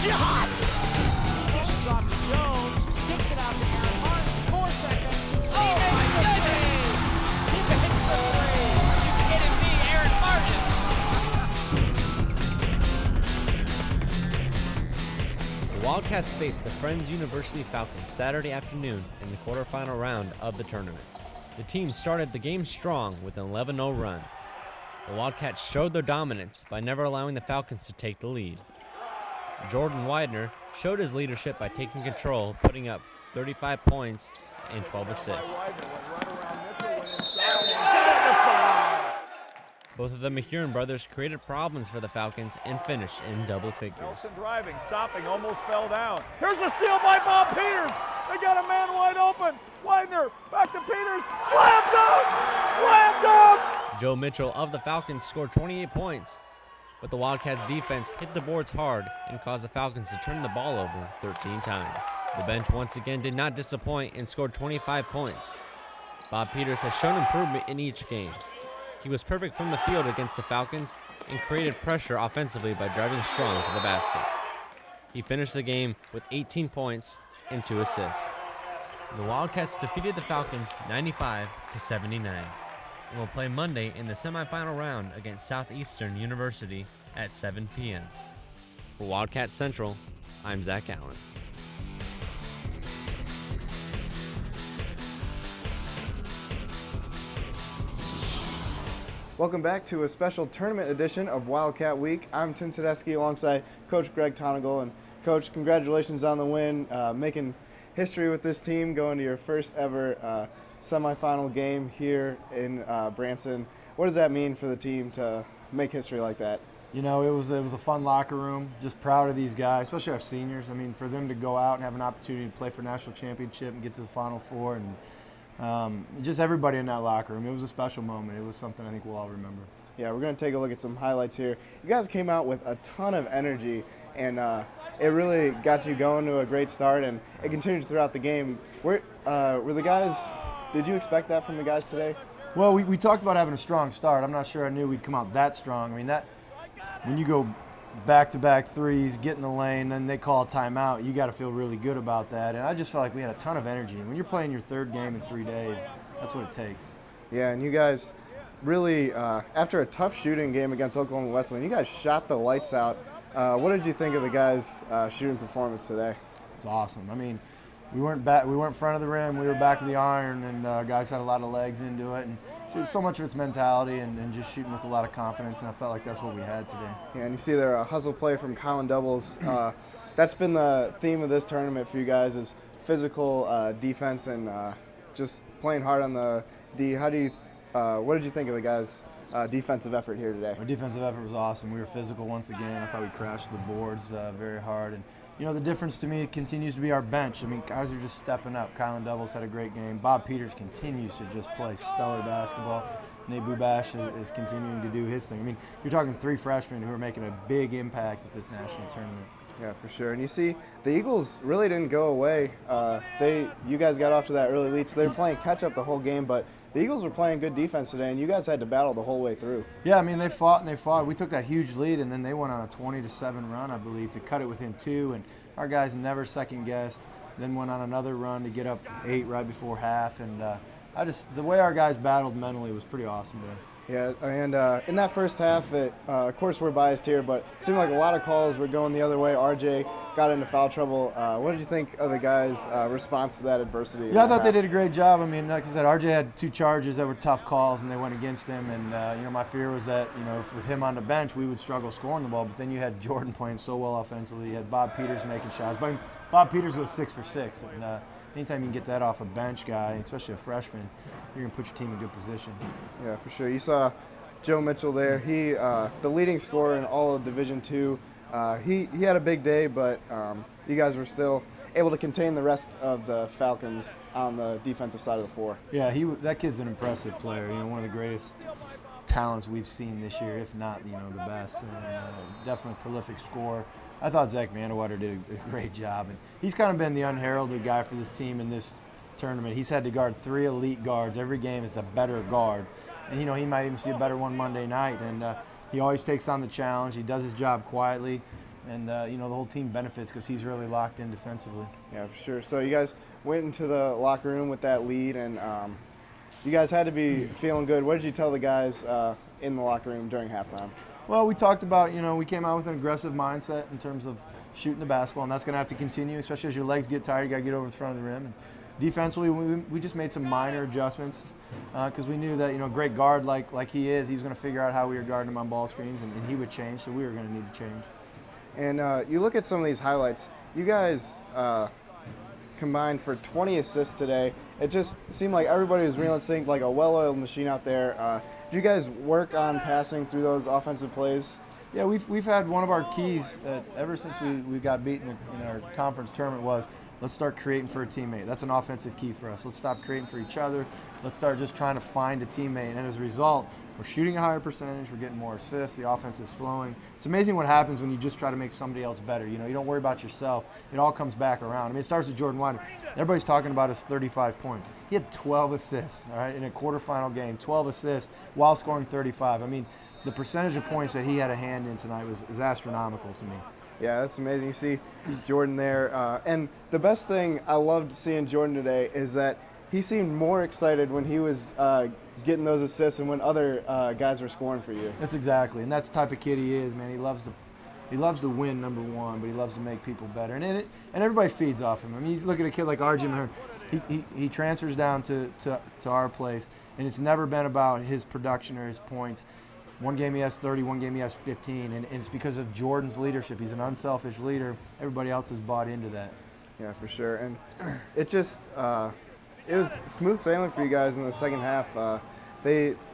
shot! Dishes off to Jones, kicks it out to Aaron Hart, 4 seconds. Oh my goodness! He makes the three! Are you kidding me, Aaron Martin? The Wildcats face the Friends University Falcons Saturday afternoon in the quarterfinal round of the tournament. The team started the game strong with an 11-0 run. The Wildcats showed their dominance by never allowing the Falcons to take the lead. Jordan Widener showed his leadership by taking control, putting up 35 points and 12 assists. Both of the McHugh brothers created problems for the Falcons and finished in double figures. Nelson driving, stopping, almost fell down. Here's a steal by Bob Peters. They got a man wide open. Widener, back to Peters. Slam dunk! Slam dunk! Joe Mitchell of the Falcons scored 28 points, but the Wildcats defense hit the boards hard and caused the Falcons to turn the ball over 13 times. The bench once again did not disappoint and scored 25 points. Bob Peters has shown improvement in each game. He was perfect from the field against the Falcons and created pressure offensively by driving strong to the basket. He finished the game with 18 points and 2 assists. The Wildcats defeated the Falcons 95-79 and will play Monday in the semifinal round against Southeastern University at 7 p.m. For Wildcat Central, I'm Zach Allen. Welcome back to a special tournament edition of Wildcat Week. I'm Tim Tedeschi alongside Coach Greg Tonigal. And Coach, congratulations on the win, making history with this team, going to your first ever semifinal game here in Branson. What does that mean for the team to make history like that? You know, it was a fun locker room. Just proud of these guys, especially our seniors. I mean, for them to go out and have an opportunity to play for national championship and get to the Final Four, and just everybody in that locker room. It was a special moment. It was something I think we'll all remember. Yeah, we're going to take a look at some highlights here. You guys came out with a ton of energy, and it really got you going to a great start, and it continued throughout the game. Were the guys, did you expect that from the guys today? Well, we talked about having a strong start. I'm not sure I knew we'd come out that strong. I mean, when you go back-to-back threes, get in the lane, then they call a timeout, you got to feel really good about that. And I just felt like we had a ton of energy. When you're playing your third game in 3 days, that's what it takes. Yeah, and you guys really, after a tough shooting game against Oklahoma Wesleyan, you guys shot the lights out. What did you think of the guys' shooting performance today? It's awesome. I mean, we weren't front of the rim, we were back of the iron, and guys had a lot of legs into it. And so much of it's mentality and just shooting with a lot of confidence, and I felt like that's what we had today. Yeah, and you see there a hustle play from Colin Doubles. That's been the theme of this tournament for you guys, is physical defense and just playing hard on the D. What did you think of the guys' defensive effort here today? Our defensive effort was awesome. We were physical once again. I thought we crashed the boards very hard. And you know, the difference to me continues to be our bench. I mean, guys are just stepping up. Colin Doubles had a great game. Bob Peters continues to just play stellar basketball. Nate Bubash is continuing to do his thing. I mean, you're talking 3 freshmen who are making a big impact at this national tournament. Yeah, for sure. And you see, the Eagles really didn't go away. You guys got off to that early lead, so they were playing catch-up the whole game, but the Eagles were playing good defense today, and you guys had to battle the whole way through. Yeah, I mean, they fought and they fought. We took that huge lead, and then they went on a 20-7 run, I believe, to cut it within 2, and our guys never second-guessed, then went on another run to get up 8 right before half, and the way our guys battled mentally was pretty awesome today. Yeah, and in that first half, of course we're biased here, but it seemed like a lot of calls were going the other way. RJ got into foul trouble. What did you think of the guys' response to that adversity? Yeah, I thought they did a great job. I mean, like I said, RJ had 2 charges that were tough calls, and they went against him. And, you know, my fear was that, you know, with him on the bench, we would struggle scoring the ball. But then you had Jordan playing so well offensively. You had Bob Peters making shots. But Bob Peters was 6 for 6. And anytime you can get that off a bench guy, especially a freshman, you're going to put your team in good position. Yeah, for sure. You saw Joe Mitchell there. He, the leading scorer in all of Division II. He had a big day, but you guys were still able to contain the rest of the Falcons on the defensive side of the floor. Yeah, that kid's an impressive player. You know, one of the greatest talents we've seen this year, if not, you know, the best. And, definitely a prolific scorer. I thought Zach Vandewater did a great job, and he's kind of been the unheralded guy for this team in this tournament. He's had to guard 3 elite guards every game. It's a better guard, and you know, he might even see a better one Monday night. And he always takes on the challenge. He does his job quietly. And the whole team benefits because he's really locked in defensively. Yeah, for sure. So you guys went into the locker room with that lead, and you guys had to be feeling good. What did you tell the guys in the locker room during halftime? Well, we talked about, we came out with an aggressive mindset in terms of shooting the basketball, and that's going to have to continue, especially as your legs get tired. You got to get over the front of the rim. And defensively, we just made some minor adjustments because we knew that, great guard like he is, he was going to figure out how we were guarding him on ball screens, and he would change, so we were going to need to change. And you look at some of these highlights. You guys combined for 20 assists today. It just seemed like everybody was real in sync, like a well-oiled machine out there. Do you guys work on passing through those offensive plays? Yeah, we've had one of our keys ever since we got beaten in our conference tournament was let's start creating for a teammate. That's an offensive key for us. Let's stop creating for each other. Let's start just trying to find a teammate. And as a result, we're shooting a higher percentage. We're getting more assists. The offense is flowing. It's amazing what happens when you just try to make somebody else better. You don't worry about yourself. It all comes back around. I mean, it starts with Jordan Widener. Everybody's talking about his 35 points. He had 12 assists, all right, in a quarterfinal game, 12 assists while scoring 35. I mean, the percentage of points that he had a hand in tonight is astronomical to me. Yeah, that's amazing. You see Jordan there. And the best thing I loved seeing Jordan today is that he seemed more excited when he was getting those assists and when other guys were scoring for you. That's exactly, and that's the type of kid he is, man. He loves to win, number one, but he loves to make people better. And everybody feeds off him. I mean, you look at a kid like RJ Mahern. He transfers down to our place, and it's never been about his production or his points. One game he has 30, one game he has 15, and it's because of Jordan's leadership. He's an unselfish leader. Everybody else has bought into that. Yeah, for sure. And it just it was smooth sailing for you guys in the second half.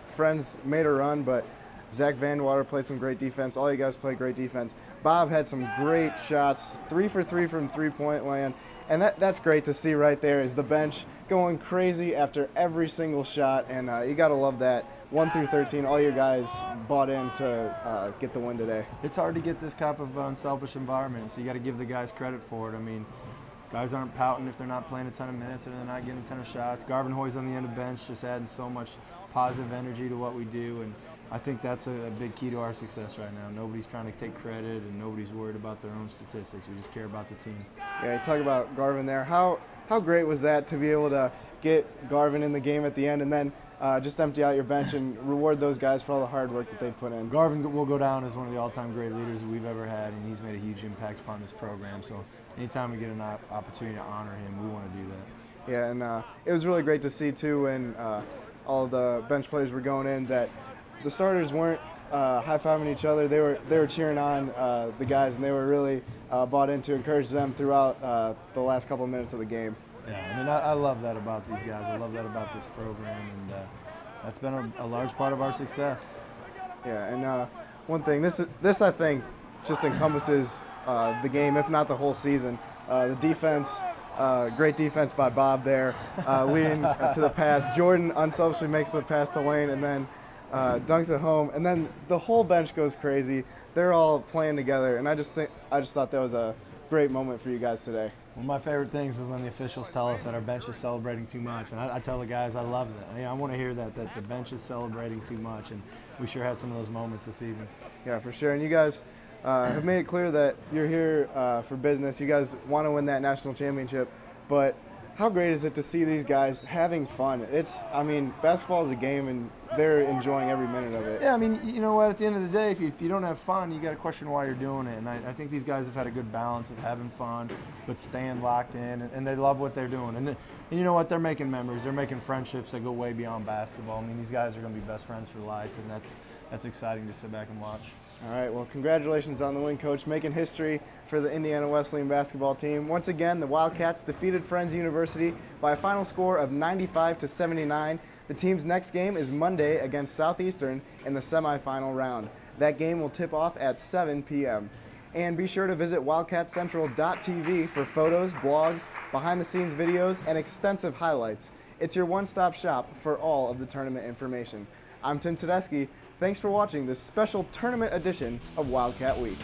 Friends made a run, but Zach Vanwater played some great defense. All you guys played great defense. Bob had some great shots, 3 for 3 from three-point land, and that's great to see right there is the bench going crazy after every single shot, and you got to love that. 1 through 13, all your guys bought in to get the win today. It's hard to get this type of unselfish environment, so you got to give the guys credit for it. I mean, guys aren't pouting if they're not playing a ton of minutes or they're not getting a ton of shots. Garvin Hoy's on the end of the bench, just adding so much positive energy to what we do, and I think that's a big key to our success right now. Nobody's trying to take credit, and nobody's worried about their own statistics. We just care about the team. Yeah, you talk about Garvin there. How great was that to be able to get Garvin in the game at the end and then just empty out your bench and reward those guys for all the hard work that they put in? Garvin will go down as one of the all-time great leaders that we've ever had, and he's made a huge impact upon this program. So anytime we get an opportunity to honor him, we want to do that. Yeah, and it was really great to see, too, when all the bench players were going in, that the starters weren't high-fiving each other. They were cheering on the guys, and they were really bought in to encourage them throughout the last couple of minutes of the game. Yeah, I mean, I love that about these guys. I love that about this program, and that's been a large part of our success. Yeah, and one thing, this I think just encompasses the game, if not the whole season. The defense, great defense by Bob there, leading to the pass. Jordan unselfishly makes the pass to Lane, and then dunks it home, and then the whole bench goes crazy. They're all playing together, and I just thought that was a great moment for you guys today. One of my favorite things is when the officials tell us that our bench is celebrating too much, and I tell the guys I love that. I want to hear that the bench is celebrating too much, and we sure had some of those moments this evening. Yeah, for sure. And you guys have made it clear that you're here for business. You guys want to win that national championship, but how great is it to see these guys having fun? Basketball is a game, and they're enjoying every minute of it. Yeah, I mean, you know what? At the end of the day, if you don't have fun, you got to question why you're doing it. And I think these guys have had a good balance of having fun, but staying locked in, and they love what they're doing. And you know what? They're making memories. They're making friendships that go way beyond basketball. I mean, these guys are going to be best friends for life, and that's exciting to sit back and watch. All right, well, congratulations on the win, Coach. Making history for the Indiana Wesleyan basketball team. Once again, the Wildcats defeated Friends University by a final score of 95-79. The team's next game is Monday against Southeastern in the semifinal round. That game will tip off at 7 p.m. And be sure to visit wildcatcentral.tv for photos, blogs, behind-the-scenes videos, and extensive highlights. It's your one-stop shop for all of the tournament information. I'm Tim Tedeschi. Thanks for watching this special tournament edition of Wildcat Week.